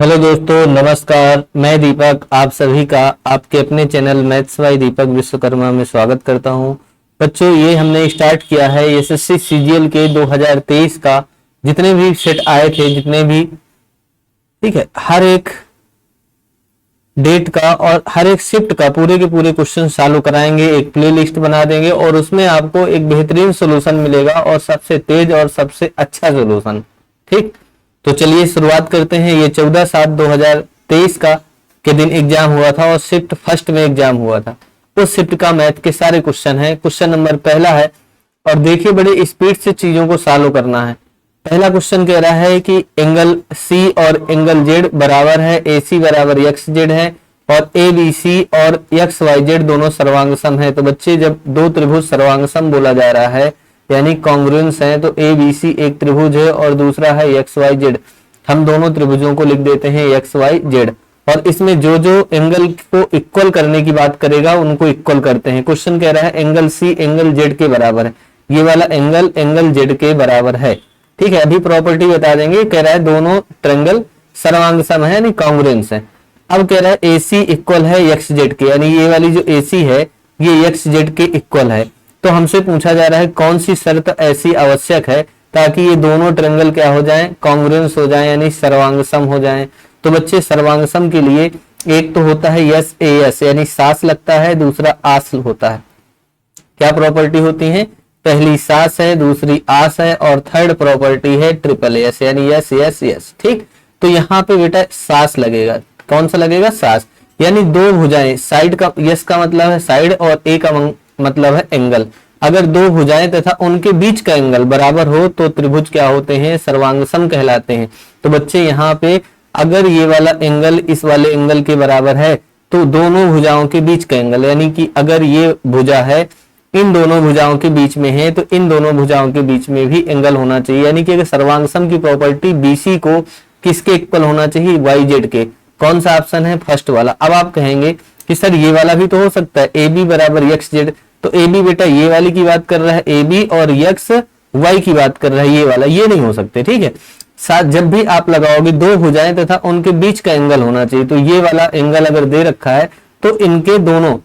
Hello दोस्तों, नमस्कार। मैं दीपक आप सभी का आपके अपने चैनल मैथ्स बाय दीपक विश्वकर्मा में स्वागत करता हूं। बच्चों, ये हमने स्टार्ट किया है एसएससी सीजीएल के 2023 का जितने भी सेट आए थे, जितने भी, ठीक है, हर एक डेट का और हर एक शिफ्ट का पूरे के पूरे क्वेश्चन सॉल्व कराएंगे। एक प्ले लिस्ट बना देंगे और उसमें आपको एक बेहतरीन सोल्यूशन मिलेगा और सबसे तेज और सबसे अच्छा सोल्यूशन। ठीक, तो चलिए शुरुआत करते हैं। ये 14/7/2023 का के दिन एग्जाम हुआ था और शिफ्ट फर्स्ट में एग्जाम हुआ था। उस शिफ्ट का मैथ के सारे क्वेश्चन है। क्वेश्चन नंबर पहला है और देखिए बड़े स्पीड से चीजों को सॉल्व करना है। पहला क्वेश्चन कह रहा है कि एंगल सी और एंगल जेड बराबर है, ए सी बराबर एक्स जेड है और ए बी सी और एक्स वाई जेड दोनों सर्वांग है। तो बच्चे, जब दो त्रिभुज सर्वांग बोला जा रहा है यानी कॉन्ग्रुएंस है, तो ए बी सी एक त्रिभुज है और दूसरा है एक्स वाई जेड। हम दोनों त्रिभुजों को लिख देते हैं एक्स वाई जेड और इसमें जो जो एंगल को इक्वल करने की बात करेगा उनको इक्वल करते हैं। क्वेश्चन कह रहा है एंगल सी एंगल जेड के बराबर है। ये वाला एंगल एंगल जेड के बराबर है। ठीक है, अभी प्रॉपर्टी बता देंगे। कह रहा है दोनों ट्रायंगल सर्वांग सम है यानी कॉन्ग्रुएंस है। अब कह रहा है ए सी इक्वल है एक्स जेड के, यानी ये वाली जो ए सी है ये एक्स जेड के इक्वल है। तो हमसे पूछा जा रहा है कौन सी शर्त ऐसी आवश्यक है ताकि ये दोनों ट्रायंगल क्या हो जाएं, कॉन्ग्रुएंस हो जाएं यानी सर्वांग सम हो जाएं। तो बच्चे, सर्वांग सम के लिए एक तो होता है यस ए एस यानी सास लगता है, दूसरा आस होता है। क्या प्रॉपर्टी होती है? पहली सास है, दूसरी आस है और थर्ड प्रॉपर्टी है ट्रिपल एस यानी यस यस यस। ठीक, तो यहाँ पे बेटा सास लगेगा। कौन सा लगेगा? सास। यानी दो भुजाएं, साइड का यस का मतलब है साइड और ए का मतलब है एंगल। अगर दो भुजाएं तथा उनके बीच का एंगल बराबर हो तो त्रिभुज क्या होते हैं? सर्वांगसम कहलाते हैं। तो बच्चे, यहाँ पे अगर ये वाला एंगल इस वाले एंगल के बराबर है तो दोनों भुजाओं के बीच का एंगल, यानी कि अगर ये भुजा है इन दोनों भुजाओं के बीच में है तो इन दोनों भुजाओं के बीच में भी एंगल होना चाहिए। यानी कि अगर सर्वांगसम की प्रॉपर्टी बीसी को किसके इक्वल होना चाहिए? वाई जेड के। कौन सा ऑप्शन है? फर्स्ट वाला। अब आप कहेंगे कि सर ये वाला भी तो हो सकता है, ए बी बराबर एक्स जेड। तो ए बी बेटा ये वाली की बात कर रहा है, ए बी और एक्स वाई की बात कर रहा है, ये वाला। ये नहीं हो सकते। ठीक है, साथ जब भी आप लगाओगे दो भुजाएं तथा उनके बीच का एंगल होना चाहिए। तो ये वाला एंगल अगर दे रखा है तो इनके दोनों,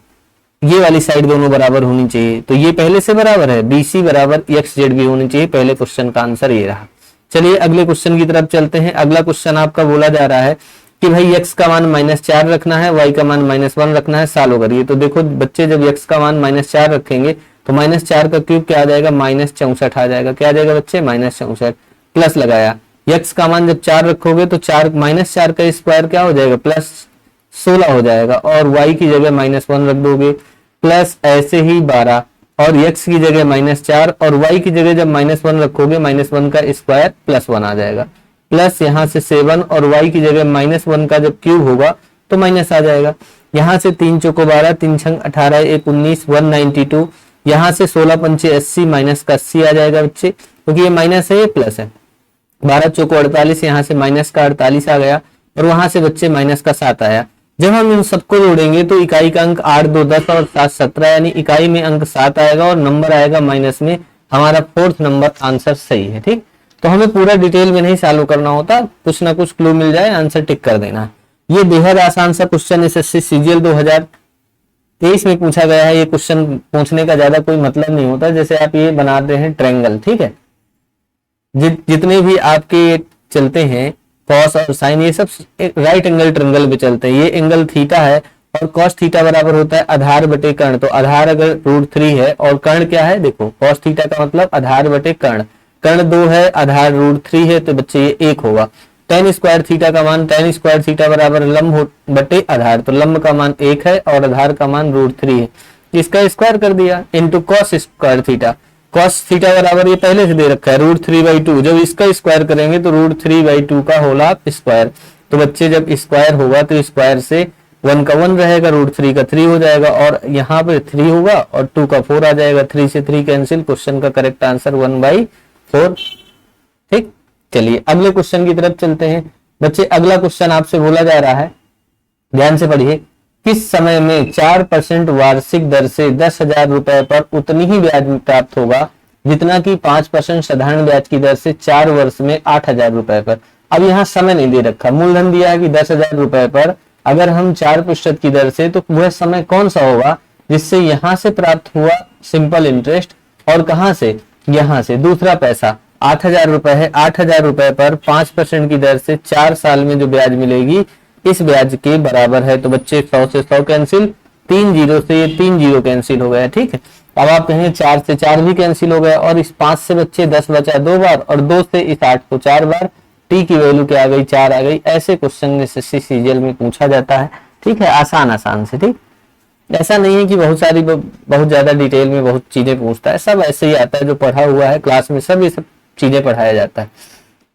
ये वाली साइड दोनों बराबर होनी चाहिए। तो ये पहले से बराबर है, बीसी बराबर एक्स जेड भी होनी चाहिए। पहले क्वेश्चन का आंसर ये रहा। चलिए अगले क्वेश्चन की तरफ चलते हैं। अगला क्वेश्चन आपका बोला जा रहा है कि भाई x का मान -4 रखना है, y का मान -1 रखना है, सॉल्व करिए। तो देखो बच्चे, जब x का मान -4 रखेंगे तो -4 का क्यूब क्या आ जाएगा? -64 आ जाएगा। क्या आ जाएगा बच्चे? -64। प्लस लगाया, x का मान जब 4 रखोगे तो -4 का स्क्वायर क्या हो जाएगा? +16 हो जाएगा और y की जगह -1 रख दोगे, प्लस ऐसे ही 12 और x की जगह -4 और y की जगह जब -1 रखोगे -1 का स्क्वायर +1 आ जाएगा, प्लस यहाँ से 7 और y की जगह -1 का जब क्यूब होगा तो माइनस आ जाएगा। यहाँ से 3 चौको 12, 3 छंग 18, 1 19, 192। यहाँ से 16 पंचे 80, माइनस का 80 आ जाएगा बच्चे, क्योंकि ये माइनस है ये प्लस है। 12 चौको 48, यहाँ से माइनस का 48 आ गया और वहां से बच्चे माइनस का 7 आया। जब हम इन सबको जोड़ेंगे तो इकाई का अंक 8 2 10 और 7 17, यानी इकाई में अंक 7 आएगा और नंबर आएगा माइनस में। हमारा फोर्थ नंबर आंसर सही है। ठीक, तो हमें पूरा डिटेल में नहीं सॉल्व करना होता, कुछ ना कुछ क्लू मिल जाए आंसर टिक कर देना। ये बेहद आसान सा क्वेश्चन एसएससी सीजीएल 2023 में पूछा गया है। ये क्वेश्चन पूछने का ज्यादा कोई मतलब नहीं होता। जैसे आप ये बनाते हैं ट्रायंगल, ठीक है, जितने भी आपके चलते हैं कॉस और साइन, ये सब राइट एंगल ट्रायंगल पे चलते हैं। ये एंगल थीटा है और कॉस थीटा बराबर होता है आधार बटे कर्ण। तो आधार अगर √3 है और कर्ण क्या है? देखो कॉस थीटा का मतलब आधार बटे कर्ण। कर्ण 2 है, आधार √3 है, तो बच्चे ये 1 होगा। tan स्क्वायर थीटा का मान, tan स्क्वायर थीटा बराबर लंब बटे आधार। तो लंब का मान 1 है और आधार का मान √3 है। इसका स्क्वायर कर दिया into cos square theta. Cos theta बराबर ये पहले से दे रखा है √3/2। जब इसका स्क्वायर करेंगे तो √3/2 का होल स्क्वायर। तो बच्चे, जब स्क्वायर होगा तो स्क्वायर से 1 का 1 रहेगा, √3 का 3 हो जाएगा और यहाँ पे 3 होगा और 2 का 4 आ जाएगा। 3 से 3 कैंसिल। क्वेश्चन का करेक्ट आंसर 1/4। ठीक, चलिए अगले क्वेश्चन की तरफ चलते हैं। बच्चे, अगला क्वेश्चन आपसे बोला जा रहा है, ध्यान से पढ़िए। किस समय में 4% वार्षिक दर से 10,000 रुपए पर उतनी ही ब्याज प्राप्त होगा जितना कि 5% साधारण ब्याज की दर से 4 वर्ष में 8,000 रुपए पर? अब यहाँ समय नहीं दे रखा, मूलधन दिया है कि 10,000 रुपए पर अगर हम 4% की दर से, तो वह समय कौन सा होगा जिससे यहाँ से प्राप्त हुआ सिंपल इंटरेस्ट, और कहां से, यहाँ से दूसरा पैसा 8,000 रुपए है, 8,000 रुपए पर 5% की दर से 4 साल में जो ब्याज मिलेगी इस ब्याज के बराबर है। तो बच्चे 100 से 100 कैंसिल, 3 जीरो से ये 3 जीरो कैंसिल हो गया, ठीक है। अब आप कहेंगे 4 से 4 भी कैंसिल हो गया, और इस 5 से बच्चे 10 बचा 2 बार, और 2 से इस 8 को 4 बार, टी की वैल्यू क्या आ गई, 4 आ गई। ऐसे क्वेश्चन एसएससी सीजीएल में पूछा जाता है, ठीक है, आसान आसान से, ठीक। ऐसा नहीं है कि बहुत ज्यादा डिटेल में बहुत चीजें पूछता है, सब ऐसे ही आता है जो पढ़ा हुआ है क्लास में, सब ये सब चीजें पढ़ाया जाता है।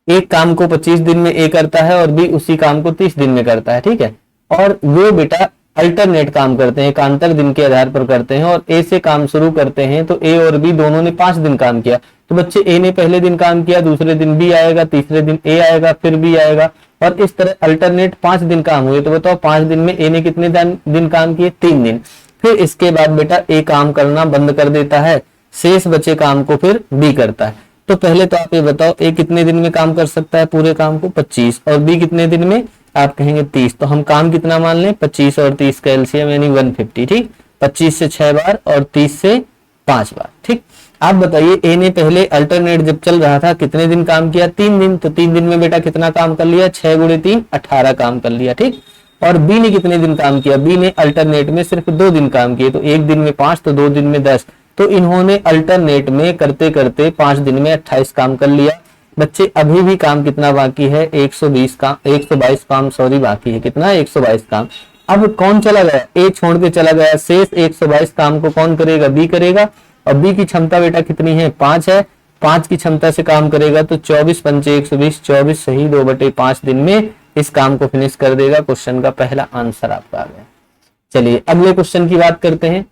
एक काम को 25 दिन में ए करता है और बी उसी काम को 30 दिन में करता है, ठीक है। और वो बेटा अल्टरनेट काम करते हैं, एकांतर दिन के आधार पर करते हैं, और ए से काम शुरू करते हैं तो ए और बी दोनों ने 5 दिन काम किया, तो बच्चे ए ने पहले दिन काम किया, दूसरे दिन बी आएगा, तीसरे दिन ए आएगा, फिर बी आएगा, और इस तरह अल्टरनेट 5 दिन काम हुए। तो बताओ 5 दिन में ए ने कितने दिन काम किए, 3 दिन। फिर इसके बाद बेटा ए काम करना बंद कर देता है, शेष बचे काम को फिर बी करता है। तो पहले तो आप ये बताओ ए कितने दिन में काम कर सकता है पूरे काम को, 25, और बी कितने दिन में, आप कहेंगे 30। तो हम काम कितना मान लें, 25 और 30 का एलसीएम यानी 150, ठीक। 25 से 6 बार और 30 से 5 बार, ठीक। आप बताइए ए ने पहले अल्टरनेट जब चल रहा था कितने दिन काम किया, 3 दिन। तो 3 दिन में बेटा कितना काम कर लिया, 6 गुणे 3 18 काम कर लिया, ठीक। और बी ने कितने दिन काम किया, बी ने अल्टरनेट में सिर्फ 2 दिन काम किए, तो 1 दिन में 5 तो 2 दिन में 10। तो इन्होंने अल्टरनेट में करते करते 5 दिन में 28 काम कर लिया। बच्चे अभी भी काम कितना बाकी है, 122 काम सॉरी बाकी है, कितना, 122 काम। अब कौन चला गया, ए छोड़ के चला गया, शेष 122 काम को कौन करेगा, बी करेगा। और बी की क्षमता बेटा कितनी है, 5 है, 5 की क्षमता से काम करेगा, तो 24 पंचे 120, 24 सही 2/5 दिन में इस काम को फिनिश कर देगा। क्वेश्चन का पहला आंसर आपका आ गया। चलिए अगले क्वेश्चन की बात करते हैं।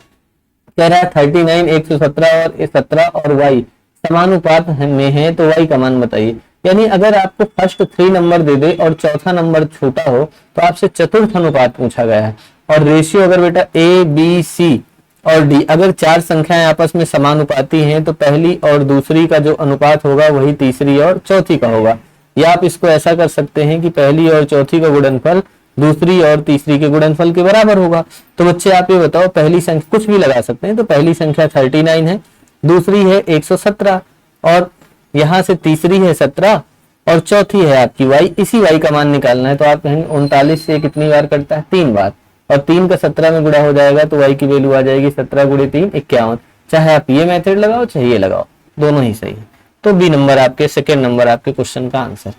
कह रहा है 39, 117 और 17 और y समानुपात में है, तो y का मान बताइए। यानी अगर आपको फर्स्ट 3 नंबर दे दे और चौथा नंबर छोटा हो तो आपसे चतुर्थ अनुपात पूछा गया है। और रेशियो अगर बेटा a b c और d अगर 4 संख्याएं आपस में समानुपाती हैं तो पहली और दूसरी का जो अनुपात होगा वही तीसरी और चौथी का होगा। या आप इसको ऐसा कर सकते हैं कि पहली और चौथी का गुणनफल दूसरी और तीसरी के गुणनफल के बराबर होगा। तो बच्चे आप ये बताओ, पहली संख्या कुछ भी लगा सकते हैं, तो पहली संख्या 39 है, दूसरी है 117, और यहां से तीसरी है 17 और चौथी है आपकी y। इसी y का मान निकालना है। तो आप कहेंगे 39 से कितनी बार कटता है, 3 बार, और 3 का 17 में गुणा हो जाएगा तो y की वैल्यू आ जाएगी 17 गुणे 3 51। चाहे आप ये मेथड लगाओ चाहे ये लगाओ, दोनों ही सही है। तो बी नंबर आपके, सेकेंड नंबर आपके क्वेश्चन का आंसर।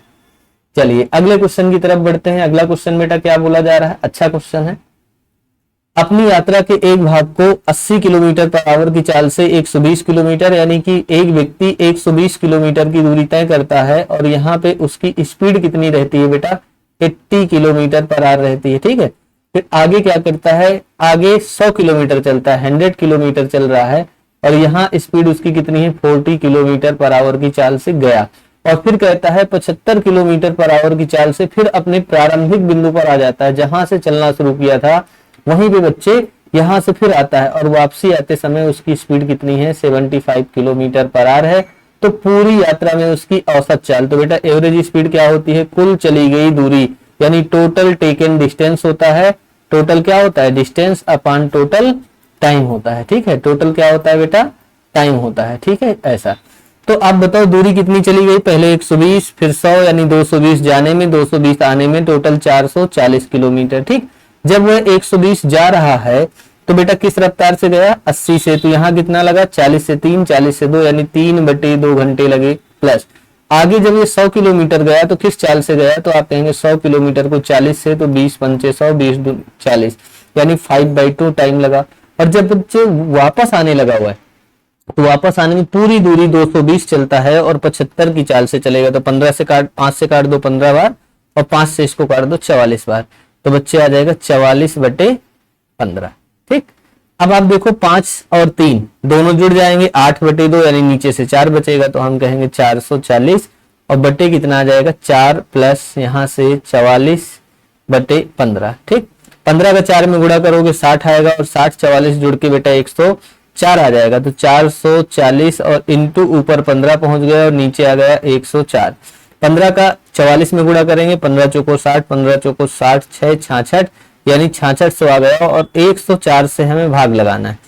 चलिए अगले क्वेश्चन की तरफ बढ़ते हैं। अगला क्वेश्चन बेटा क्या बोला जा रहा है, अच्छा क्वेश्चन है। अपनी यात्रा के एक भाग को 80 किलोमीटर पर आवर की चाल से 120 किलोमीटर, यानी कि एक व्यक्ति 120 किलोमीटर की दूरी तय करता है, और यहाँ पे उसकी स्पीड कितनी रहती है बेटा, 80 किलोमीटर पर आवर रहती है, ठीक है। फिर आगे क्या करता है, आगे 100 किलोमीटर चलता है, 100 किलोमीटर चल रहा है, और यहाँ स्पीड उसकी कितनी है, 40 किलोमीटर पर आवर की चाल से गया। और फिर कहता है 75 किलोमीटर पर आवर की चाल से फिर अपने प्रारंभिक बिंदु पर आ जाता है, जहां से चलना शुरू किया था वहीं पे बच्चे यहां से फिर आता है, और वापसी आते समय उसकी स्पीड कितनी है, 75 किलोमीटर पर आवर है। तो पूरी यात्रा में उसकी औसत चाल, तो बेटा एवरेज स्पीड क्या होती है, कुल चली गई दूरी, यानी टोटल टेकन डिस्टेंस होता है। टोटल क्या होता है, डिस्टेंस अपॉन टोटल टाइम होता है, ठीक है। टोटल क्या होता है बेटा, टाइम होता है, ठीक है, ऐसा। तो आप बताओ दूरी कितनी चली गई, पहले 120 फिर 100 यानी 220 जाने में, 220 आने में, टोटल 440 किलोमीटर, ठीक। जब वह 120 जा रहा है तो बेटा किस रफ्तार से गया, 80 से, तो यहाँ कितना लगा, 40 से 3, 40 से 2 यानी 3/2 घंटे लगे। प्लस आगे जब ये 100 किलोमीटर गया तो किस चाल से गया, तो आप कहेंगे 100 किलोमीटर को 40 से, तो 20 पंचे 100, 20 दूनी 40 यानी 5/2 टाइम लगा। और जब बच्चे वापस आने लगा हुआ है तो वापस आने में पूरी दूरी 220 चलता है और 75 की चाल से चलेगा। तो 15 से काट, 5 से काट दो 15 बार, और 5 से इसको काट दो 44 बार, तो बच्चे आ जाएगा 44/15, ठीक। अब आप देखो 5 और 3 दोनों जुड़ जाएंगे, 8/2 यानी नीचे से 4 बचेगा, तो हम कहेंगे 440, और बटे कितना आ जाएगा, 4 प्लस यहाँ से 44/15, ठीक। 15 का 4 में गुणा करोगे 60 आएगा, और 60 44 जुड़ के बेटा 104 आ जाएगा। तो 440 और इंटू ऊपर 15 पहुंच गया और नीचे आ गया 104। 15 का 44 में गुणा करेंगे, 15 चौको 60, 15 चौको 60, 6 66, यानी 6600 आ गया। और 104 से हमें भाग लगाना है,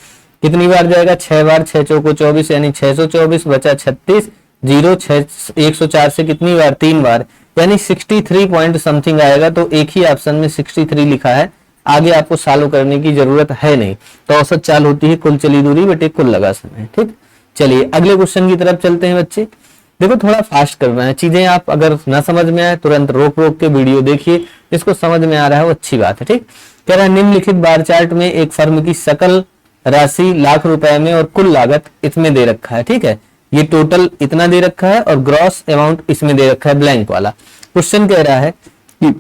कितनी बार जाएगा, 6 बार, 6 चौको 24 यानी 624, बचा 36, 0 6 104 से कितनी बार, 3 बार, यानी 63 पॉइंट समथिंग आएगा। तो एक ही ऑप्शन में 63 लिखा है, आगे आपको सॉल्व करने की जरूरत है नहीं। तो औसत चाल होती है कुल चली दूरी बटे कुल लगा समय। ठीक, चलिए अगले क्वेश्चन की तरफ चलते हैं बच्चे। देखो थोड़ा फास्ट करना है, चीजें आप अगर ना समझ में आए तुरंत रोक रोक के वीडियो देखिए, जिसको समझ में आ रहा है वो अच्छी बात है। ठीक, कह रहा है निम्नलिखित बार चार्ट में एक फर्म की सकल राशि लाख रुपए में और कुल लागत इसमें दे रखा है। ठीक है, ये टोटल इतना दे रखा है और ग्रॉस अमाउंट इसमें दे रखा है, ब्लैंक वाला। क्वेश्चन कह रहा है कि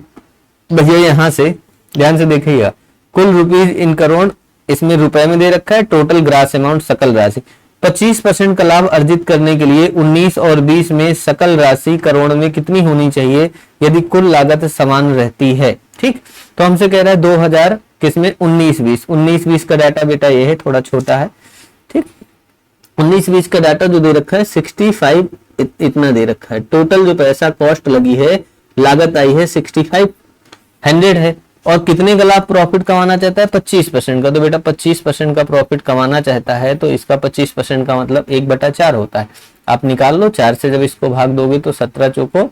भैया यहां से ध्यान से देखिएगा, कुल रुपीज इन करोड़ इसमें रुपए में दे रखा है, टोटल ग्रास अमाउंट सकल राशि। 25% का लाभ अर्जित करने के लिए 19 और 20 में सकल राशि करोड़ में कितनी होनी चाहिए यदि कुल लागत समान रहती है। ठीक, तो हमसे कह रहा है 2000 किसमें, 19-20 का डाटा बेटा ये है, थोड़ा छोटा है। ठीक, 19-20 का डाटा जो दे रखा है 65 इतना दे रखा है। टोटल जो पैसा कॉस्ट लगी है, लागत आई है 6500 है। और कितने का लाभ प्रॉफिट कमाना चाहता है, 25% का। तो बेटा 25% का प्रॉफिट कमाना चाहता है तो इसका 25% का मतलब 1/4 होता है। आप निकाल लो, 4 से जब इसको भाग दोगे तो 17 चौको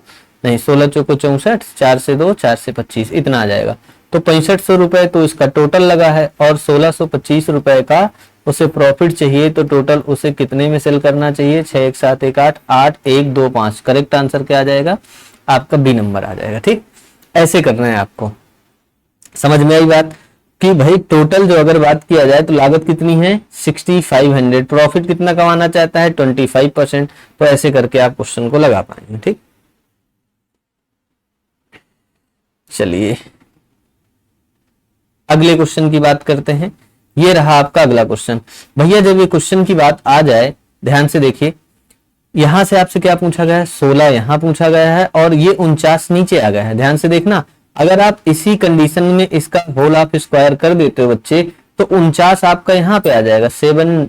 नहीं 16 चौको 64, 4 से 2, 4 से 25 इतना आ जाएगा। तो 6500 रुपए तो इसका टोटल लगा है और 1625 रुपए का उसे प्रॉफिट चाहिए। तो टोटल उसे कितने में सेल करना चाहिए, 6 1 7 1 8 8 1 2 5। करेक्ट आंसर क्या आ जाएगा, आपका बी नंबर आ जाएगा। ठीक, ऐसे करना है आपको। समझ में आई बात कि भाई टोटल जो अगर बात किया जाए तो लागत कितनी है 6500, प्रॉफिट कितना कमाना चाहता है 25%। तो ऐसे करके आप क्वेश्चन को लगा पाएंगे। ठीक, चलिए अगले क्वेश्चन की बात करते हैं। ये रहा आपका अगला क्वेश्चन। भैया जब ये क्वेश्चन की बात आ जाए ध्यान से देखिए, यहां से आपसे क्या पूछा गया है, 16 यहां पूछा गया है और ये 49 नीचे आ गया है। ध्यान से देखना, अगर आप इसी कंडीशन में इसका होल ऑफ स्क्वायर कर देते हो बच्चे तो 49 आपका यहाँ पे आ जाएगा। 7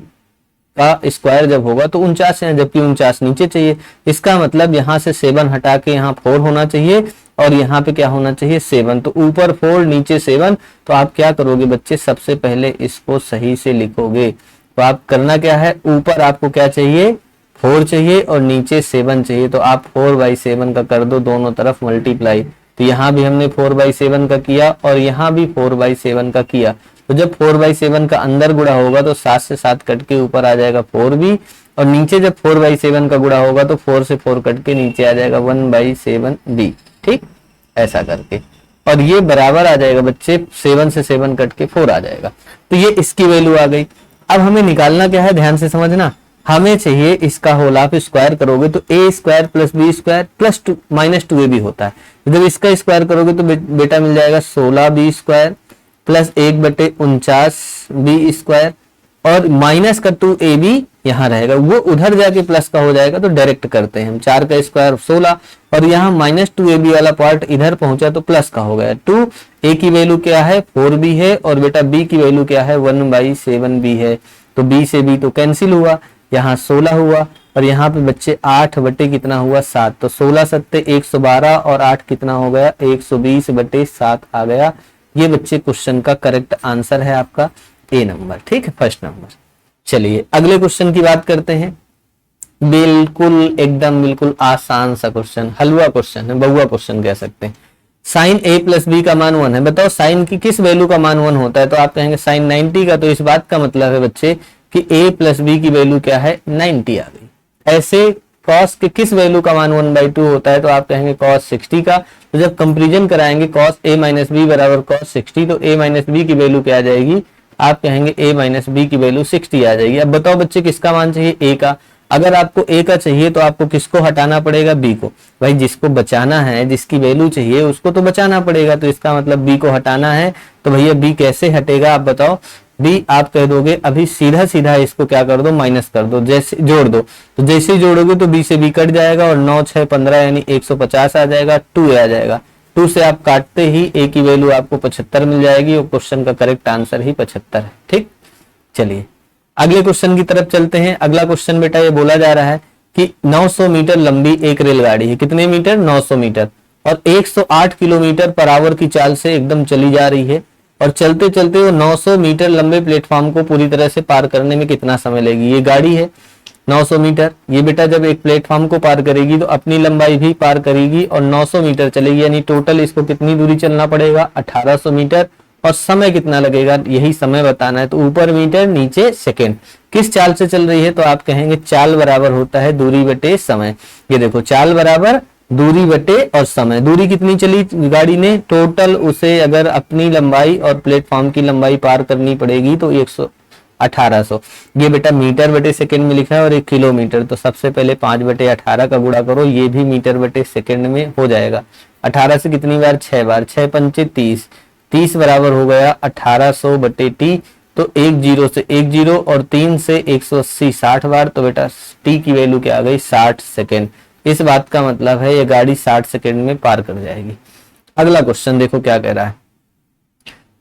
का स्क्वायर जब होगा तो 49 है, जबकि 49 नीचे चाहिए। इसका मतलब यहाँ से 7 हटा के यहाँ 4 होना चाहिए और यहाँ पे क्या होना चाहिए 7। तो ऊपर 4 नीचे 7। तो आप क्या करोगे बच्चे, सबसे पहले इसको सही से लिखोगे। तो आप करना क्या है, ऊपर आपको क्या चाहिए 4 चाहिए और नीचे 7 चाहिए। तो आप 4/7 का कर दो दोनों तरफ मल्टीप्लाई। तो यहाँ भी हमने 4/7 का किया और यहाँ भी 4/7 का किया। तो जब 4/7 का अंदर गुणा होगा तो 7 से 7 कट के ऊपर आ जाएगा 4b और नीचे जब 4/7 का गुणा होगा तो 4 से 4 कट के नीचे आ जाएगा 1/7b। ठीक, ऐसा करके और ये बराबर आ जाएगा बच्चे 7 से 7 कट के 4 आ जाएगा। तो ये इसकी वैल्यू आ गई। अब हमें निकालना क्या है, ध्यान से समझना, हमें चाहिए इसका होल ऑफ स्क्वायर करोगे तो a square plus B square plus -2ab होता है। जब इसका स्क्वायर करोगे तो बेटा मिल जाएगा 16b square plus 1/49b square और माइनस का 2ab यहाँ रहेगा, वो उधर जाके प्लस का हो जाएगा। तो डायरेक्ट करते हैं हम, 4 का स्क्वायर 16 और यहाँ -2ab वाला पार्ट इधर पहुंचा तो प्लस का हो गया 2। a की वैल्यू क्या है 4b है और बेटा b की वैल्यू क्या है 1/7b है। तो b से b तो कैंसिल हुआ, यहाँ 16 हुआ और यहाँ पे बच्चे 8 बटे कितना हुआ 7। तो 16 सत्ते 112 और 8 कितना हो गया 120/7 आ गया। ये बच्चे क्वेश्चन का करेक्ट आंसर है आपका ए नंबर। ठीक है, फर्स्ट नंबर। चलिए अगले क्वेश्चन की बात करते हैं। बिल्कुल एकदम बिल्कुल आसान सा क्वेश्चन, हलवा क्वेश्चन है, बहुआ क्वेश्चन कह सकते हैं। साइन a प्लस बी का मान 1 है, बताओ साइन की किस वैल्यू का मान 1 होता है। तो आप कहेंगे साइन 90 का। तो इस बात का मतलब है बच्चे कि a प्लस बी की वैल्यू क्या है 90 आ गई। ऐसे कॉस के किस वैल्यू का मान 1/2 होता है। तो आप कहेंगे कॉस 60 का। तो जब कंपेरिजन कराएंगे कॉस a माइनस बी बराबर कॉस 60 तो a माइनस बी की वैल्यू क्या आ जाएगी, आप कहेंगे a माइनस बी की वैल्यू 60 आ जाएगी। अब बताओ बच्चे किसका मान चाहिए, a का। अगर आपको a का चाहिए तो आपको किसको हटाना पड़ेगा, b को। भाई जिसको बचाना है, जिसकी वैल्यू चाहिए उसको तो बचाना पड़ेगा। तो इसका मतलब b को हटाना है। तो भैया b कैसे हटेगा आप बताओ। b आप कह दोगे अभी सीधा सीधा इसको क्या कर दो माइनस कर दो, जैसे जोड़ दो। तो जैसे ही जोड़ोगे तो b से b कट जाएगा और 9 6 15 यानी 150 आ जाएगा, 2 आ जाएगा। 2 से आप काटते ही a की वैल्यू आपको 75 मिल जाएगी और क्वेश्चन का करेक्ट आंसर ही 75 है। ठीक, चलिए अगले क्वेश्चन की तरफ चलते हैं। अगला क्वेश्चन बेटा ये बोला जा रहा है कि 900 मीटर लंबी एक रेलगाड़ी है, कितने मीटर, 900 मीटर, और 108 किलोमीटर पर आवर की चाल से एकदम चली जा रही है, और चलते चलते वो 900 मीटर लंबे प्लेटफॉर्म को पूरी तरह से पार करने में कितना समय लगेगी। ये गाड़ी है 900 मीटर, ये बेटा जब एक प्लेटफॉर्म को पार करेगी तो अपनी लंबाई भी पार करेगी और 900 मीटर चलेगी, यानी टोटल इसको कितनी दूरी चलना पड़ेगा, 1800 मीटर, और समय कितना लगेगा, यही समय बताना है। तो ऊपर मीटर नीचे सेकेंड, किस चाल से चल रही है, तो आप कहेंगे चाल बराबर होता है दूरी बटे समय। ये देखो चाल बराबर दूरी बटे और समय, दूरी कितनी चली गाड़ी ने, टोटल उसे अगर अपनी लंबाई और प्लेटफॉर्म की लंबाई पार करनी पड़ेगी तो 1800। ये बेटा मीटर बटे सेकंड में लिखा है और 1 किलोमीटर, तो सबसे पहले 5 बटे 18 का गुणा करो, ये भी मीटर बटे सेकंड में हो जाएगा। 18 से कितनी बार, 6 बार, 6 पंचे 30, 30 बराबर हो गया 1800 बटे टी, तो 1 जीरो से 1 जीरो और 3 से 180, 60 बार, तो बेटा टी की वैल्यू क्या आ गई, 60 सेकेंड। इस बात का मतलब है ये गाड़ी 60 सेकेंड में पार कर जाएगी। अगला क्वेश्चन देखो क्या कह रहा है।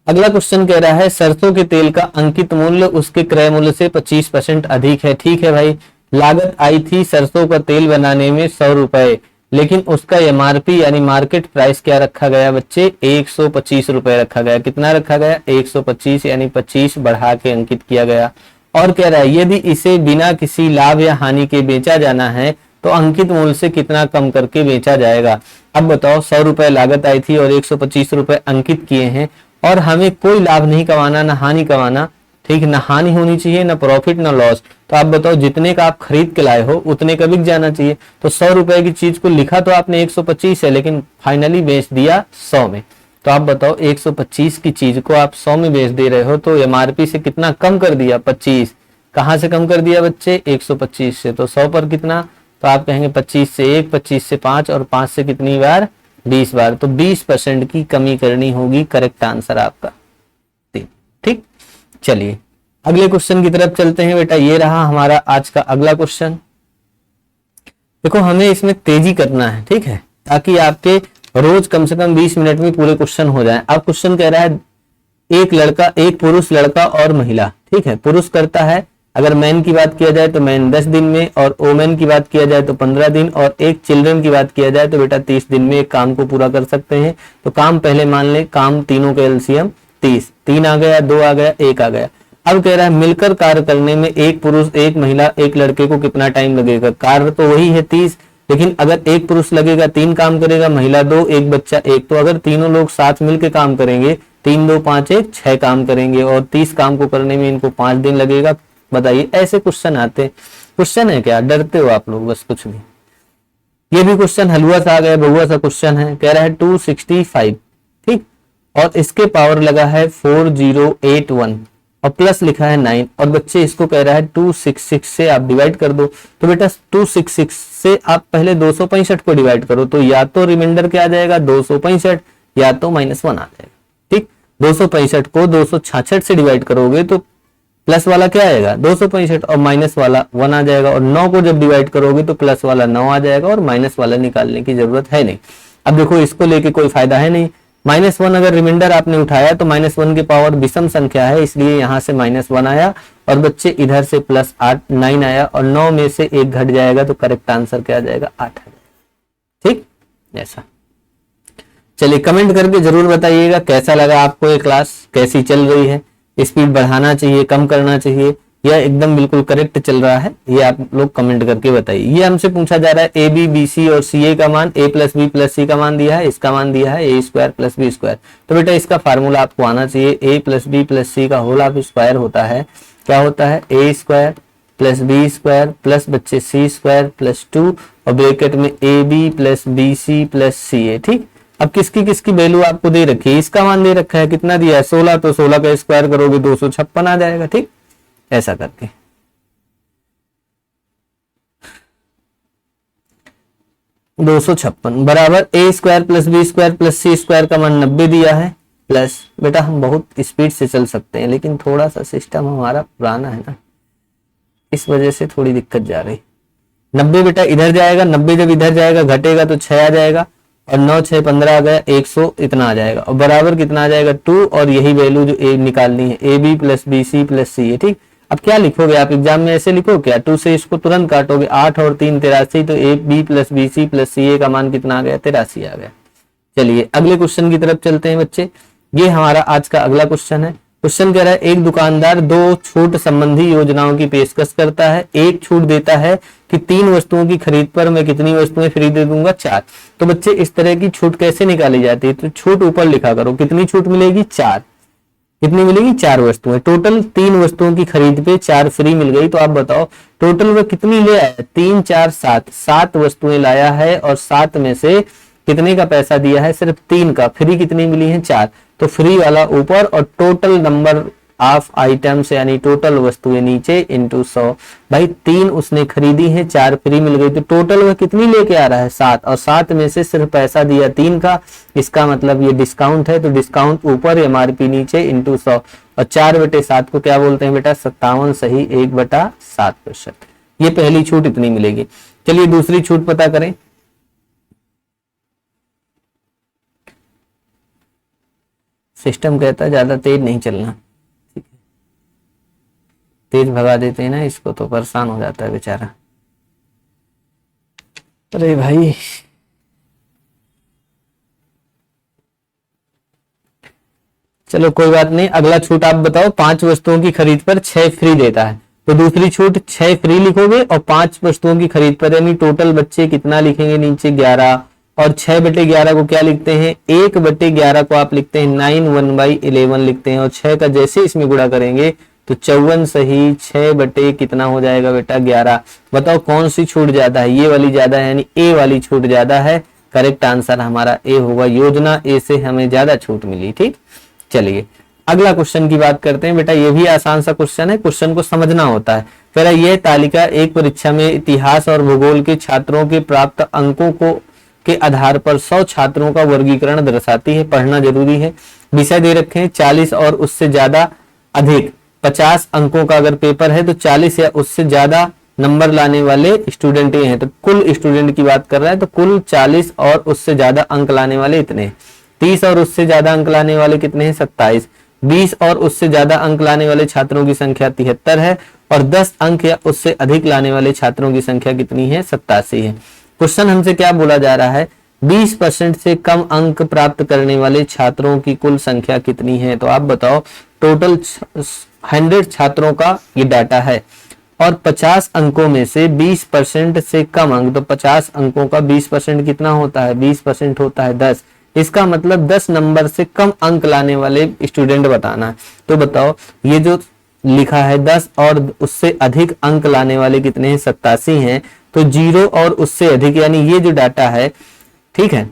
अगला क्वेश्चन कह रहा है सरसों के तेल का अंकित मूल्य उसके क्रय मूल्य से 25% अधिक है। ठीक है भाई, लागत आई थी सरसों का तेल बनाने में 100 रुपए, लेकिन उसका एमआरपी यानी मार्केट प्राइस क्या रखा गया बच्चे, 125 रुपए रखा गया। कितना रखा गया, 125, यानी 25 बढ़ा के अंकित किया गया। और कह रहा है यदि इसे बिना किसी लाभ या हानि के बेचा जाना है तो अंकित मूल्य से कितना कम करके बेचा जाएगा। अब बताओ 100 रुपए लागत आई थी और 125 रुपए अंकित किए हैं, और हमें कोई लाभ नहीं कमाना ना हानि कमाना, ठीक, ना हानि होनी चाहिए ना प्रॉफिट ना लॉस। तो आप बताओ जितने का आप खरीद के लाए हो उतने का बिक जाना चाहिए। तो 100 रुपए की चीज को लिखा तो आपने 125 है, लेकिन फाइनली बेच दिया 100 में। तो आप बताओ 125 की चीज को आप 100 में बेच दे रहे हो, तो एमआरपी से कितना कम कर दिया, 25। कहां से कम कर दिया बच्चे, 125 से। तो 100 पर कितना, तो आप कहेंगे 25 से 1, 25 से 5 और 5 से कितनी बार, 20 बार। तो 20% की कमी करनी होगी, करेक्ट आंसर आपका। ठीक, चलिए अगले क्वेश्चन की तरफ चलते हैं बेटा। ये रहा हमारा आज का अगला क्वेश्चन। देखो हमें इसमें तेजी करना है, ठीक है, ताकि आपके रोज कम से कम 20 मिनट में पूरे क्वेश्चन हो जाए। अब क्वेश्चन कह रहा है एक लड़का, एक पुरुष, लड़का और महिला, ठीक है, पुरुष करता है, अगर मैन की बात किया जाए तो मैन 10 दिन में, और वोमेन की बात किया जाए तो 15 दिन, और एक चिल्ड्रन की बात किया जाए तो बेटा 30 दिन में एक काम को पूरा कर सकते हैं। तो काम पहले मान ले, काम तीनों का एलसीएम 30, 3 आ गया, 2 आ गया, 1 आ गया। अब कह रहा है मिलकर कार्य करने में एक पुरुष, एक महिला, एक लड़के को कितना टाइम लगेगा। कार्य तो वही है 30, लेकिन अगर एक पुरुष लगेगा 3 काम करेगा, महिला 2, एक बच्चा 1, तो अगर तीनों लोग साथ मिलकर काम करेंगे 3 2 5 1 6 काम करेंगे, और 30 काम को करने में इनको 5 दिन लगेगा। बताइए ऐसे क्वेश्चन आते, क्वेश्चन है क्या, डरते हो आप लोग बस कुछ भी। ये भी क्वेश्चन हलवा सा आ गया, बहुआ सा क्वेश्चन है। कह रहा है 265, ठीक, और इसके पावर लगा है 4081 और प्लस लिखा है 9, और बच्चे इसको कह रहा है 266 से आप डिवाइड कर दो। तो बेटा 266 से आप पहले 265 को डिवाइड करो, तो या तो रिमाइंडर क्या आ जाएगा 265, या तो -1 आ जाएगा। ठीक, 265 को 266 से डिवाइड करोगे तो प्लस वाला क्या आएगा 265 और माइनस वाला 1 आ जाएगा, और 9 को जब डिवाइड करोगे तो प्लस वाला 9 आ जाएगा और माइनस वाला निकालने की जरूरत है नहीं। अब देखो इसको लेके कोई फायदा है नहीं, -1 अगर रिमाइंडर आपने उठाया तो -1 की पावर विषम संख्या है, इसलिए यहां से -1 आया, और बच्चे इधर से +9 आया, और 9 में से 1 घट जाएगा, तो करेक्ट आंसर क्या आ जाएगा 8 आ जाएगा। ठीक, ऐसा। चलिए कमेंट करके जरूर बताइएगा कैसा लगा आपको ये क्लास, कैसी चल रही है, स्पीड बढ़ाना चाहिए, कम करना चाहिए, या एकदम बिल्कुल करेक्ट चल रहा है, ये आप लोग कमेंट करके बताइए। ये हमसे पूछा जा रहा है ए बी बी सी और सी ए का मान, a + b + c का मान दिया है, इसका मान दिया है a² + b²। तो बेटा इसका फार्मूला आपको आना चाहिए, a + b + c का होल ऑफ स्क्वायर होता है, क्या होता है a² + b² प्लस बच्चे c² + 2 और ब्रैकेट में ab + bc + ca। ठीक, अब किसकी किसकी वैल्यू आपको दे रखी है, इसका मान दे रखा है, कितना दिया है 16, तो 16 का स्क्वायर करोगे 256 आ जाएगा। ठीक, ऐसा करके 256 बराबर a² + b² + c² का मान 90 दिया है, प्लस बेटा हम बहुत स्पीड से चल सकते हैं, लेकिन थोड़ा सा सिस्टम हमारा पुराना है ना, इस वजह से थोड़ी दिक्कत जा रही। 90 बेटा इधर जाएगा, 90 जब इधर जाएगा घटेगा तो 6 आ जाएगा, और 9 6 15 आ गया, 100 इतना आ जाएगा, और बराबर कितना आ जाएगा 2, और यही वैल्यू जो ए निकालनी है ab + bc + c है। ठीक, अब क्या लिखोगे आप एग्जाम में, ऐसे लिखो क्या, 2 से इसको तुरंत काटोगे, 8 और 3 83, तो A B plus B C plus C A का मान कितना आ गया, 83 आ गया। चलिए अगले क्वेश्चन की तरफ चलते हैं बच्चे। ये हमारा आज का अगला क्वेश्चन है। क्वेश्चन कह रहा है एक दुकानदार 2 छूट संबंधी योजनाओं की पेशकश करता है। एक छूट देता है कि 3 वस्तुओं की खरीद पर मैं कितनी वस्तुएं फ्री दे दूंगा, 4। तो बच्चे इस तरह की छूट कैसे निकाली जाती है, तो छूट ऊपर लिखा करो, कितनी छूट मिलेगी, 4। कितनी मिलेगी, 4 वस्तुएं। टोटल 3 वस्तुओं की खरीद पे 4 फ्री मिल गई। तो आप बताओ टोटल वह कितनी ले आया, 3 4 7, 7 वस्तुएं लाया है और 7 में से कितने का पैसा दिया है, सिर्फ 3 का। फ्री कितनी मिली है, 4। तो फ्री वाला ऊपर और टोटल नंबर ऑफ आइटम्स यानी टोटल वस्तुएं नीचे इंटू 100। भाई 3 उसने खरीदी है, 4 फ्री मिल गई, तो टोटल वह कितनी लेके आ रहा है, 7। और 7 में से सिर्फ पैसा दिया 3 का, इसका मतलब ये डिस्काउंट है, तो डिस्काउंट ऊपर एमआरपी नीचे इंटू 100। और 4/7 को क्या बोलते हैं बेटा, 57 सही 1/7%। ये पहली छूट इतनी मिलेगी। चलिए दूसरी छूट पता करें। सिस्टम कहता है ज्यादा तेज नहीं चलना, ठीक है, तेज भगा देते हैं ना इसको तो परेशान हो जाता है बेचारा। अरे भाई चलो कोई बात नहीं, अगला छूट आप बताओ। 5 वस्तुओं की खरीद पर 6 फ्री देता है, तो दूसरी छूट 6 फ्री लिखोगे और 5 वस्तुओं की खरीद पर यानी टोटल बच्चे कितना लिखेंगे, नीचे 11। और 6/11 को क्या लिखते हैं, 1/11 को आप लिखते हैं 9 1/11 लिखते हैं। और 6 का जैसे इसमें गुणा करेंगे तो 54 सही 6 कितना हो जाएगा बेटा, 11। बताओ कौन सी छूट ज्यादा है, ये वाली ज्यादा है यानी ए वाली छूट ज्यादा है। करेक्ट आंसर हमारा ए होगा, योजना ए से हमें ज्यादा छूट मिली। ठीक, चलिए अगला क्वेश्चन की बात करते हैं। बेटा ये भी आसान सा क्वेश्चन है, क्वेश्चन को समझना होता है। फिर यह तालिका एक परीक्षा में इतिहास और भूगोल के छात्रों के प्राप्त अंकों को के आधार पर 100 छात्रों का वर्गीकरण दर्शाती है। पढ़ना जरूरी है। विषय दे रखे हैं 40 और उससे ज्यादा अधिक 50 अंकों का अगर पेपर है तो 40 या उससे ज्यादा नंबर लाने वाले स्टूडेंट ये हैं। तो कुल स्टूडेंट की बात कर रहा है, तो कुल 40 और उससे ज्यादा अंक लाने वाले इतने हैं। 30 और उससे ज्यादा अंक लाने वाले कितने हैं, 27। 20 और उससे ज्यादा अंक लाने वाले छात्रों की संख्या 73 है और 10 अंक या उससे अधिक लाने वाले छात्रों की संख्या कितनी है, 87 है। क्वेश्चन हमसे क्या बोला जा रहा है, 20% से कम अंक प्राप्त करने वाले छात्रों की कुल संख्या कितनी है। तो आप बताओ टोटल 100 छात्रों का ये डाटा है और 50 अंकों में से 20% से कम अंक, तो 50 अंकों का 20% कितना होता है, 20% होता है 10। इसका मतलब 10 नंबर से कम अंक लाने वाले स्टूडेंट बताना है। तो बताओ ये जो लिखा है 10 और उससे अधिक अंक लाने वाले कितने हैं, 87 हैं। तो 0 और उससे अधिक यानी ये जो डाटा है, ठीक है,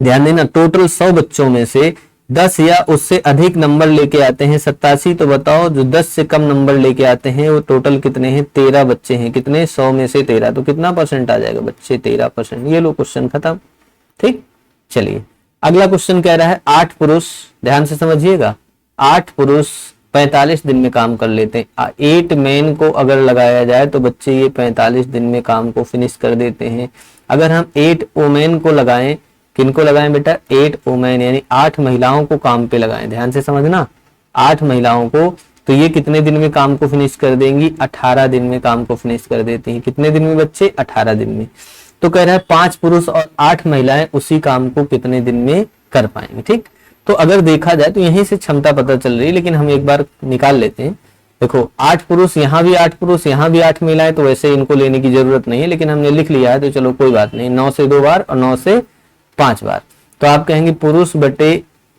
ध्यान देना, टोटल 100 बच्चों में से 10 या उससे अधिक नंबर लेके आते हैं 87। तो बताओ जो 10 से कम नंबर लेके आते हैं वो टोटल कितने हैं, 13 बच्चे हैं। कितने, 100 में से 13, तो कितना परसेंट आ जाएगा बच्चे, 13%। ये लो क्वेश्चन खत्म। ठीक, चलिए अगला क्वेश्चन कह रहा है 8 पुरुष, ध्यान से समझिएगा, 8 पुरुष 45 दिन में काम कर लेते हैं। 8 मैन को अगर लगाया जाए तो बच्चे ये 45 दिन में काम को फिनिश कर देते हैं। अगर हम 8 वोमेन को लगाएं, किनको लगाएं बेटा, 8 वोमेन यानी 8 महिलाओं को काम पे लगाएं। ध्यान से समझना, 8 महिलाओं को, तो ये कितने दिन में काम को फिनिश कर देंगी, 18 दिन में काम को फिनिश कर देती हैं। कितने दिन में बच्चे, 18 दिन में। तो कह रहा है 5 पुरुष और 8 महिलाएं उसी काम को कितने दिन में कर पाएंगे। ठीक, तो अगर देखा जाए तो यहीं से क्षमता पता चल रही है, लेकिन हम एक बार निकाल लेते हैं। देखो 8 पुरुष, यहाँ भी 8 पुरुष, यहाँ भी 8 महिलाएं, तो वैसे इनको लेने की जरूरत नहीं है, लेकिन हमने लिख लिया है तो चलो कोई बात नहीं। 9 से 2 बार और 9 से 5 बार। तो आप कहेंगे पुरुष बटे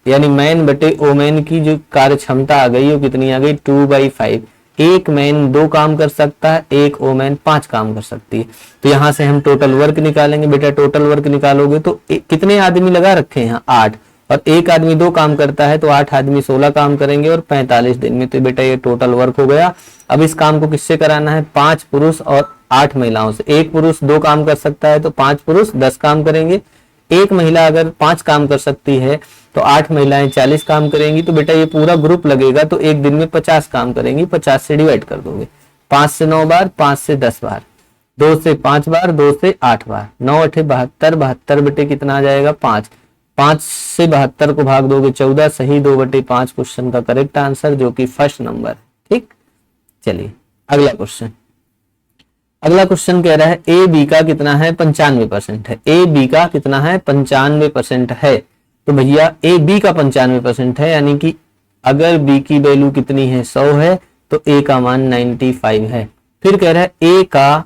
यानी मैन बटे वोमेन की जो कार्य क्षमता आ गई वो कितनी आ गई, 2/5। एक मैन 2 काम कर सकता है, एक वोमेन 5 काम कर सकती है। तो यहां से हम टोटल वर्क निकालेंगे। बेटा टोटल वर्क निकालोगे तो कितने आदमी लगा रखे हैं यहाँ, 8, और एक आदमी 2 काम करता है तो 8 आदमी 16 काम करेंगे और 45 दिन में। तो बेटा ये टोटल वर्क हो गया। अब इस काम को किससे कराना है, 5 पुरुष और 8 महिलाओं से। एक पुरुष 2 काम कर सकता है तो 5 पुरुष 10 काम करेंगे। एक महिला अगर 5 काम कर सकती है तो 8 महिलाएं 40 काम करेंगी। तो बेटा ये पूरा ग्रुप लगेगा तो एक दिन में 50 काम करेंगी। 50 से डिवाइड कर दोगे, 5 से 9 बार, 5 से 10 बार, 2 से 5 बार, 2 से 8 बार, 9 8 72, 72 बटे कितना आ जाएगा, 5। 5 से 72 को भाग दोगे 14 सही, 2/5 क्वेश्चन का करेक्ट आंसर जो कि फर्स्ट नंबर। ठीक, चलिए अगला क्वेश्चन कह रहा है ए बी का कितना है 95% है। ए बी का कितना है 95% है। तो भैया ए बी का 95% है, यानी कि अगर बी की वैल्यू कितनी है 100 है तो ए का मान 95 है। फिर कह रहा है ए का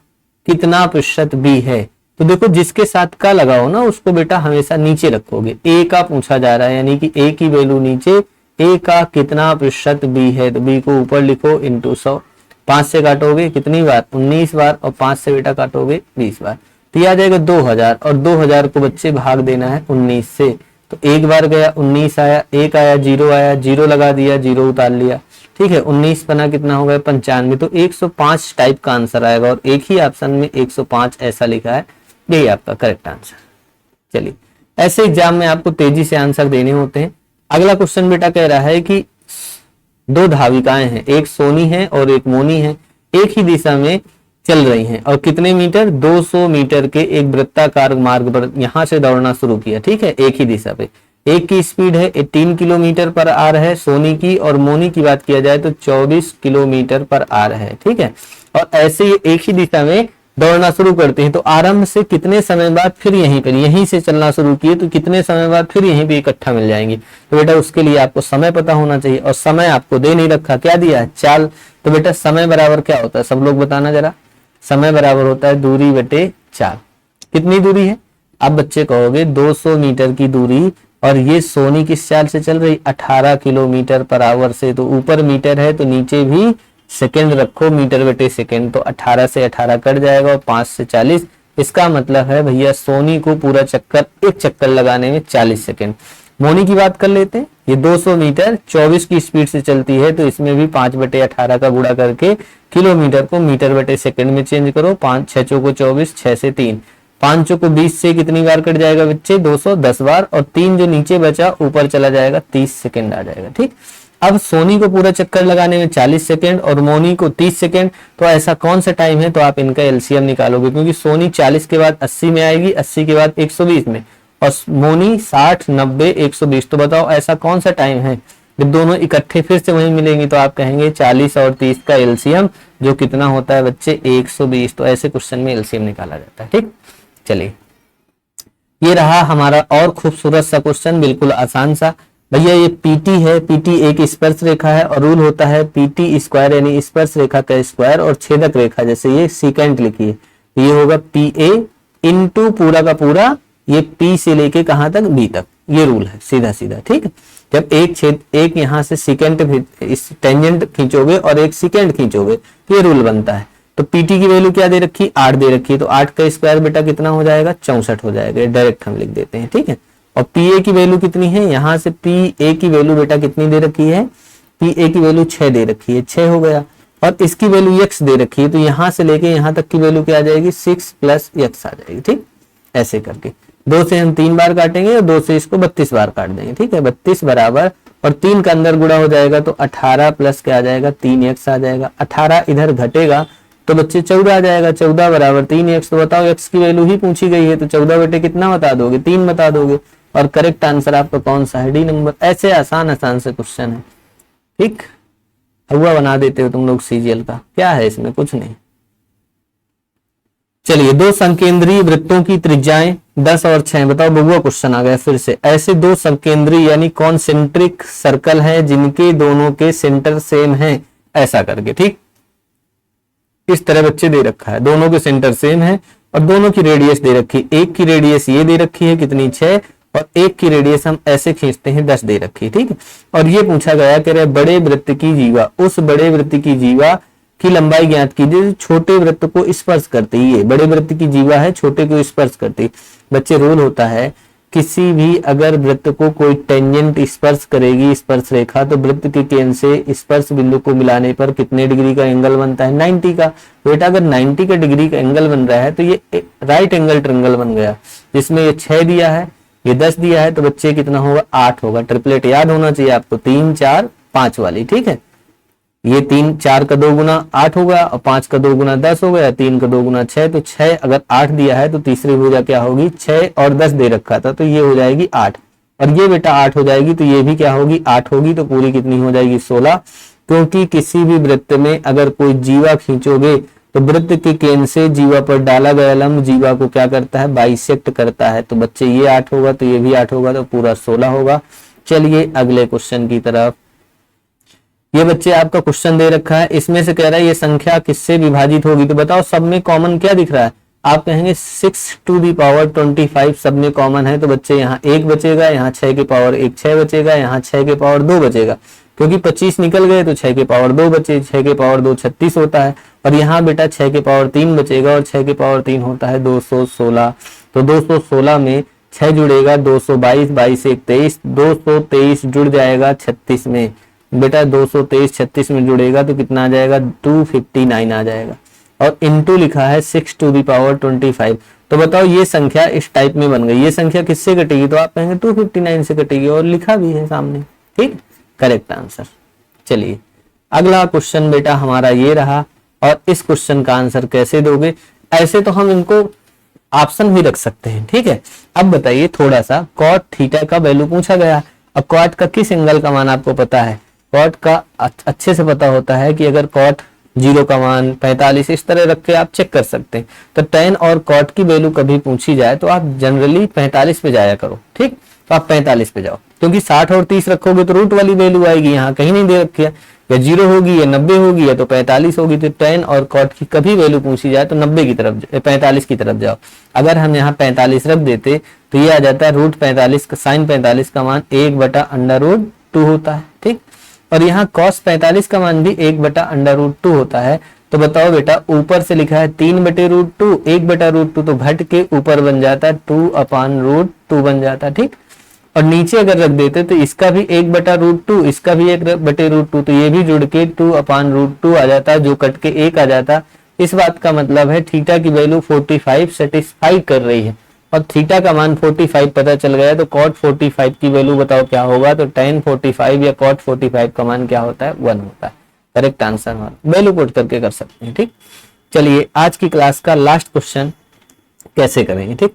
कितना प्रतिशत बी है। तो देखो जिसके साथ का लगाओ ना उसको बेटा हमेशा नीचे रखोगे। ए का पूछा जा रहा है, यानी कि ए की वैल्यू नीचे, ए का कितना प्रतिशत बी है तो बी को ऊपर लिखो इंटू 100। 5 से काटोगे कितनी बार 19 बार, और 5 से बेटा काटोगे 20 बार, तो ये आ जाएगा 2000। और 2000 को बच्चे भाग देना है 19 से। तो एक बार गया 19 आया, एक आया 0 आया, 0 लगा दिया, 0 उतार लिया, ठीक है। 19 बना कितना हो गया 95। तो 105 टाइप का आंसर आएगा, और एक ही ऑप्शन में 105 ऐसा लिखा है, यही आपका करेक्ट आंसर। चलिए ऐसे एग्जाम में आपको तेजी से आंसर देने होते हैं। अगला क्वेश्चन बेटा कह रहा है कि दो धाविकाएं हैं, एक सोनी है और एक मोनी है, एक ही दिशा में चल रही हैं और कितने मीटर 200 मीटर के एक वृत्ताकार मार्ग पर यहां से दौड़ना शुरू किया, ठीक है, एक ही दिशा पे। एक की स्पीड है 18 किलोमीटर पर आवर है सोनी की, और मोनी की बात किया जाए तो 24 किलोमीटर पर आवर है, ठीक है। और ऐसे ये एक ही दिशा में दौड़ना शुरू करते हैं, तो आरंभ से कितने समय बाद फिर यहीं से चलना शुरू किए तो कितने समय बाद फिर यहीं पे इकट्ठा मिल जाएंगे। तो बेटा उसके लिए आपको समय पता होना चाहिए, और समय आपको दे नहीं रखा, क्या दिया है चाल। तो बेटा समय बराबर क्या होता है, सब लोग बताना जरा। समय बराबर होता है दूरी बटे चाल। कितनी दूरी है, आप बच्चे कहोगे 200 मीटर की दूरी, और ये सोनी किस चाल से चल रही 18 किलोमीटर पर आवर से। तो ऊपर मीटर है तो नीचे भी सेकंड रखो, मीटर बटे सेकंड, तो 18 से 18 कट जाएगा और 5 से 40। इसका मतलब है भैया सोनी को पूरा चक्कर एक चक्कर लगाने में 40 सेकंड। मोनी की बात कर लेते हैं, ये 200 मीटर 24 की स्पीड से चलती है, तो इसमें भी 5 बटे 18 का गुणा करके किलोमीटर को मीटर बटे सेकंड में चेंज करो। 5 6 चौको 24, 6 से 3, 5 चौको 20 से कितनी बार कट जाएगा बच्चे 210 बार, और 3 जो नीचे बचा ऊपर चला जाएगा 30 सेकंड आ जाएगा, ठीक। अब सोनी को पूरा चक्कर लगाने में 40 सेकंड और मोनी को 30 सेकंड, तो ऐसा कौन सा टाइम है, तो आप इनका एलसीएम निकालोगे, क्योंकि सोनी 40 के बाद 80 में आएगी, 80 के बाद 120 में, और मोनी 60 90 120। तो बताओ ऐसा कौन सा टाइम है जब दोनों इकट्ठे फिर से वहीं मिलेंगे। तो आप कहेंगे 40 और 30 का एलसीएम जो कितना होता है बच्चे 120। तो ऐसे क्वेश्चन में एलसीएम निकाला जाता है, ठीक। चलिए ये रहा हमारा और खूबसूरत सा क्वेश्चन, बिल्कुल आसान सा। भैया ये पीटी है, पीटी एक स्पर्श रेखा है, और रूल होता है पीटी स्क्वायर, यानी स्पर्श रेखा का स्क्वायर, और छेदक रेखा जैसे ये सीकेंट लिखी है, ये होगा पी ए इंटू पूरा का पूरा ये पी से लेके कहां तक बी तक, ये रूल है सीधा सीधा, ठीक। जब एक यहां से सीकेंट टेंजेंट खींचोगे और एक सीकेंट खींचोगे तो ये रूल बनता है। तो पीटी की वैल्यू क्या दे रखी 8 दे रखी है, तो 8 का स्क्वायर बेटा कितना हो जाएगा 64 हो जाएगा, डायरेक्ट हम लिख देते हैं, ठीक है। और पी ए की वैल्यू कितनी है, यहां से पी ए की वैल्यू बेटा कितनी दे रखी है, पी ए की वैल्यू 6 दे रखी है, 6 हो गया, और इसकी वैल्यू x दे रखी है, तो यहां से लेके यहां तक की वैल्यू क्या आ जाएगी 6 प्लस x आ जाएगी, ठीक। ऐसे करके 2 से हम 3 बार काटेंगे और 2 से इसको 32 बार काट देंगे, ठीक है। 32 बराबर, और 3 का अंदर गुणा हो जाएगा तो 18 प्लस क्या आ जाएगा 3x आ जाएगा। 18 इधर घटेगा तो बच्चे 14 आ जाएगा, 14 बराबर 3x। तो बताओ x की वैल्यू ही पूछी गई है, तो 14 बटे कितना बता दोगे 3 बता दोगे, और करेक्ट आंसर आपका कौन सा है डी नंबर। ऐसे आसान से क्वेश्चन है, ठीक। हुआ बना देते हो तुम लोग सीजीएल का, क्या है इसमें कुछ नहीं। चलिए दो संकेंद्रीय वृत्तों की त्रिज्याएं 10 और 6, बताओ बबुआ क्वेश्चन आ गया फिर से। ऐसे दो संकेंद्रीय यानी कॉन्सेंट्रिक सर्कल हैं जिनके दोनों के सेंटर सेम हैं, ऐसा करके, ठीक। इस तरह बच्चे दे रखा है, दोनों के सेंटर सेम है और दोनों की रेडियस दे रखी है। एक की रेडियस ये दे रखी है कितनी 6, और एक की रेडियस हम ऐसे खींचते हैं 10 दे रखी है, ठीक है। और ये पूछा गया कि बड़े वृत्त की जीवा, उस बड़े वृत्त की जीवा की लंबाई ज्ञात कीजिए छोटे वृत्त को स्पर्श करती है। बड़े वृत्त की जीवा है, छोटे को स्पर्श करती। बच्चे रूल होता है किसी भी अगर वृत्त को कोई टेंजेंट स्पर्श करेगी स्पर्श रेखा, तो वृत्त के केंद्र से स्पर्श बिंदु को मिलाने पर कितने डिग्री का एंगल बनता है 90 का। बेटा अगर 90 का डिग्री का एंगल बन रहा है तो ये राइट एंगल ट्रायंगल बन गया, जिसमें ये 6 दिया है ये 10 दिया है, तो बच्चे कितना होगा 8 होगा। ट्रिपलेट याद होना चाहिए आपको 3 4 5 वाली, ठीक है। ये 3 4 का 2 गुना 8 होगा, और 5 का 2 गुना 10 हो गया, 3 का 2 गुना 6, तो 6 अगर 8 दिया है तो तीसरी भुजा क्या होगी 6 और 10 दे रखा था, तो ये हो जाएगी 8, और ये बेटा 8 हो जाएगी, तो ये भी क्या होगी 8 होगी, तो पूरी कितनी हो जाएगी 16। क्योंकि किसी भी वृत्त में अगर कोई जीवा खींचोगे तो वृत्त के केंद्र से जीवा पर डाला गया लंब जीवा को क्या करता है, बाइसेक्ट करता है। तो बच्चे ये 8 होगा तो ये भी 8 होगा, तो पूरा 16 होगा। चलिए अगले क्वेश्चन की तरफ। ये बच्चे आपका क्वेश्चन दे रखा है, इसमें से कह रहा है ये संख्या किससे विभाजित होगी। तो बताओ सब में कॉमन क्या दिख रहा है। आप कहेंगे 6 टू दी पावर 25 सब में कॉमन है। तो बच्चे यहाँ 1 बचेगा, यहाँ 6 के पावर 1 6 बचेगा, यहाँ 6 के पावर 2 बचेगा, क्योंकि 25 निकल गए तो 6 के पावर 2 बचे, 6 के पावर 2 36 होता है। और यहाँ बेटा 6 के पावर 3 बचेगा और 6 के पावर 3 होता है 216। तो 216 में 6 जुड़ेगा 222, 22 1 23, 223 जुड़ जाएगा 36 में। बेटा 223 36 में जुड़ेगा तो कितना आ जाएगा, 259 आ जाएगा। और इनटू लिखा है 6 टू दी पावर 25। तो बताओ ये संख्या इस टाइप में बन गई, ये संख्या किससे कटेगी। तो आप कहेंगे 259 से कटेगी, और लिखा भी है सामने। ठीक, करेक्ट आंसर। चलिए अगला क्वेश्चन बेटा हमारा ये रहा, और इस क्वेश्चन का आंसर कैसे दोगे। ऐसे तो हम इनको ऑप्शन भी रख सकते हैं, ठीक है। अब बताइए थोड़ा सा, कॉट थीटा का वैल्यू पूछा गया। अब कॉट का किस एंगल का मान आपको पता है। कॉट का अच्छे से पता होता है कि अगर कॉट 0 का मान 45 इस तरह रख के आप चेक कर सकते हैं। तो tan और कॉट की वैल्यू कभी पूछी जाए तो आप जनरली 45 पे जाया करो, ठीक। तो आप 45 पे जाओ, क्योंकि 60 और 30 रखोगे तो रूट वाली वैल्यू आएगी, यहाँ कहीं नहीं दे रखी है, या 0 होगी या 90 होगी या तो 45 होगी। तो tan और कॉट की कभी वैल्यू पूछी जाए तो 90 की तरफ 45 की तरफ जाओ। अगर हम यहाँ 45 रख देते तो ये आ जाता है रूट 45 का साइन 45 का मान 1/√2 होता है, ठीक। और यहाँ cos 45 का मान भी 1/√2 होता है। तो बताओ बेटा ऊपर से लिखा है 3/√2, 1/√2 तो घट के ऊपर बन जाता है 2/√2 बन जाता है, ठीक। और नीचे अगर रख देते तो इसका भी 1/√2, इसका भी 1/√2, तो ये भी जुड़ के 2/√2 आ जाता, जो कट के 1 आ जाता। इस बात का मतलब है थीटा की वैल्यू 45 सेटिस्फाई कर रही है, और थीटा का मान 45 पता चल गया। तो cot 45 की वैल्यू बताओ क्या होगा। तो tan 45 या cot 45 का मान क्या होता है, 1 होता है। करेक्ट आंसर वैल्यू पुट करके कर सकते हैं, ठीक। चलिए आज की क्लास का लास्ट क्वेश्चन कैसे करेंगे, ठीक।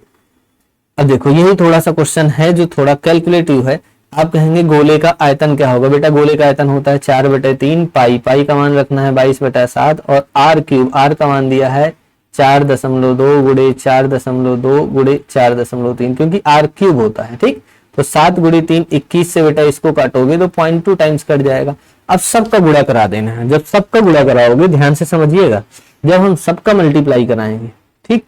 अब देखो यही थोड़ा सा क्वेश्चन है जो थोड़ा कैलकुलेटिव है। आप कहेंगे गोले का आयतन क्या होगा। बेटा गोले का आयतन होता है 4/3 पाई, पाई का मान रखना है 22/7, और आर क्यूब, आर का मान दिया है 4.2 गुणे 4.2 गुणे 4.3, क्योंकि आर क्यूब होता है, ठीक। तो 7 गुणे 3 21 से बेटा इसको काटोगे तो 0.2 टाइम्स कट जाएगा। अब सबका गुणा करा देना है। जब सबका गुणा कराओगे ध्यान से समझिएगा, जब हम सबका मल्टीप्लाई कराएंगे, ठीक,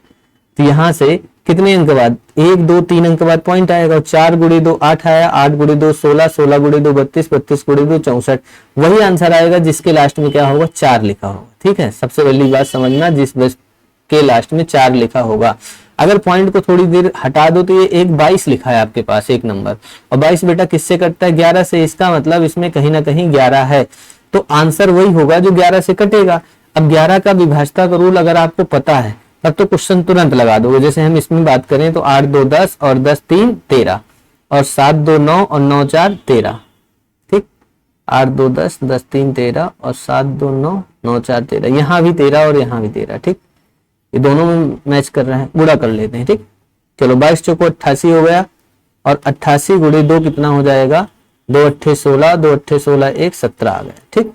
तो यहां से कितने अंक बाद 1 2 3 अंक बाद पॉइंट आएगा। 4 गुणे 2 8 आया, 8 गुणे 2 16, 16 गुणे 2 32, 32 गुणे 2 64। वही आंसर आएगा जिसके लास्ट में क्या होगा, 4 लिखा होगा, ठीक है। सबसे पहली बात समझना, जिस के लास्ट में 4 लिखा होगा। अगर पॉइंट को थोड़ी देर हटा दो तो ये एक 22 लिखा है आपके पास, एक नंबर, और 22 बेटा किससे कटता है, 11 से। इसका मतलब इसमें कहीं ना कहीं 11 है, तो आंसर वही होगा जो 11 से कटेगा। अब 11 का विभाज्यता का रूल अगर आपको पता है तब तो क्वेश्चन तुरंत लगा दोगे। जैसे हम इसमें बात करें तो 8 2 10 और 10 3 13, और 7 2 9 और 9 4 13, ठीक। 8 2 10 10 3 13 और 7 2 9 9 4 13, यहाँ भी 13 और यहाँ भी 13, ठीक। ये दोनों में मैच कर रहे हैं, गुणा कर लेते हैं, ठीक। चलो 22 चौको 88 हो गया, और 88 गुणे 2 कितना हो जाएगा, 2 8 16, 2 8 16 1 17 आ गया, ठीक।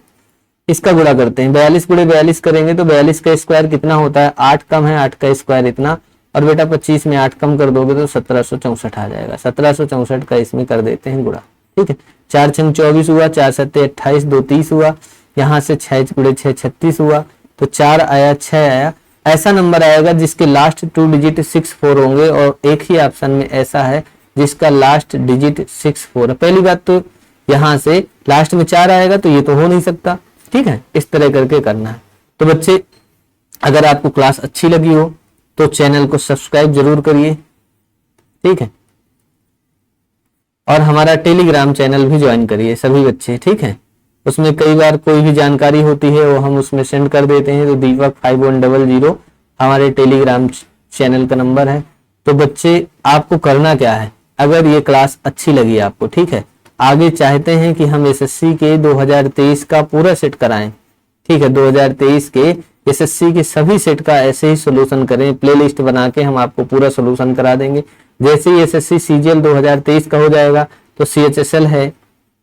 इसका गुणा करते हैं, 42 गुणे 42 करेंगे तो 42 का स्क्वायर कितना होता है, 8 कम है, 8 का स्क्वायर इतना, और बेटा 25 में 8 कम कर दोगे तो 1764 आ जाएगा। 1764 का इसमें कर देते हैं गुणा, ठीक है। 4 छंग 24 हुआ, 4 सत्ते 28, 2 30 हुआ, यहाँ से 6 गुणे 6 36 हुआ, तो 4 आया 6 आया। ऐसा नंबर आएगा जिसके लास्ट 2 डिजिट 6 4 होंगे, और एक ही ऑप्शन में ऐसा है जिसका लास्ट डिजिट 6 4 है। पहली बात तो यहाँ से लास्ट में 4 आएगा तो ये तो हो नहीं सकता, ठीक है। इस तरह करके करना है। तो बच्चे अगर आपको क्लास अच्छी लगी हो तो चैनल को सब्सक्राइब जरूर करिए, ठीक है, और हमारा टेलीग्राम चैनल भी ज्वाइन करिए सभी बच्चे, ठीक है। उसमें कई बार कोई भी जानकारी होती है वो हम उसमें सेंड कर देते हैं। तो दीपक 5100 हमारे टेलीग्राम चैनल का नंबर है। तो बच्चे आपको करना क्या है, अगर ये क्लास अच्छी लगी आपको, ठीक है, आगे चाहते हैं कि हम एसएससी के 2023 का पूरा सेट कराएं, ठीक है, 2023 के एसएससी के सभी सेट का ऐसे ही सोल्यूशन करें, प्लेलिस्ट बना के हम आपको पूरा सोल्यूशन करा देंगे। जैसे ही एसएससी सीजीएल 2023 का हो जाएगा तो सीएचएसएल है,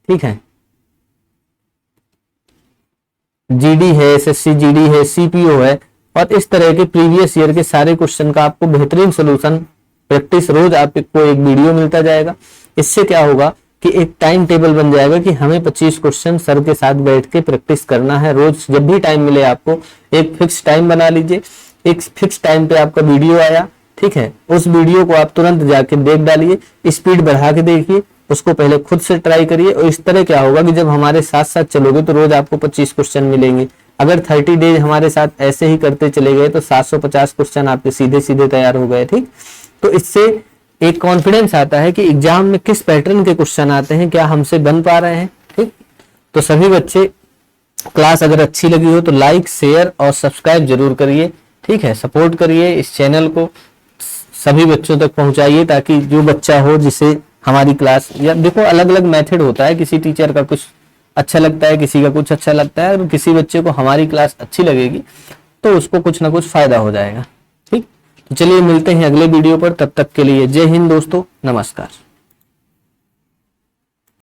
ठीक है, जीडी है, एसएससी जीडी है, सीपीओ है, और इस तरह के प्रीवियस ईयर के सारे क्वेश्चन का आपको बेहतरीन सोल्यूशन प्रैक्टिस रोज आपको एक वीडियो मिलता जाएगा। इससे क्या होगा कि एक टाइम टेबल बन जाएगा कि हमें 25 क्वेश्चन सर के साथ बैठ के प्रैक्टिस करना है रोज। जब भी टाइम मिले आपको एक फिक्स टाइम बना लीजिए, एक फिक्स टाइम पे आपका वीडियो आया, ठीक है, उस वीडियो को आप तुरंत जाके देख डालिए, स्पीड बढ़ा के देखिए, उसको पहले खुद से ट्राई करिए, और इस तरह क्या होगा कि जब हमारे साथ साथ चलोगे तो रोज आपको 25 क्वेश्चन मिलेंगे। अगर 30 डेज हमारे साथ ऐसे ही करते चले गए तो 750 क्वेश्चन आपके सीधे सीधे तैयार हो गए। ठीक, तो इससे एक कॉन्फिडेंस आता है कि एग्जाम में किस पैटर्न के क्वेश्चन आते हैं, क्या हमसे बन पा रहे हैं। ठीक, तो सभी बच्चे क्लास अगर अच्छी लगी हो तो लाइक, शेयर और सब्सक्राइब जरूर करिए। ठीक है, सपोर्ट करिए, इस चैनल को सभी बच्चों तक पहुंचाइए ताकि जो बच्चा हो जिसे हमारी क्लास, या देखो अलग अलग मेथड होता है, किसी टीचर का कुछ अच्छा लगता है, किसी का कुछ अच्छा लगता है, और किसी बच्चे को हमारी क्लास अच्छी लगेगी तो उसको कुछ ना कुछ फायदा हो जाएगा। ठीक, तो चलिए मिलते हैं अगले वीडियो पर, तब तक के लिए जय हिंद दोस्तों, नमस्कार।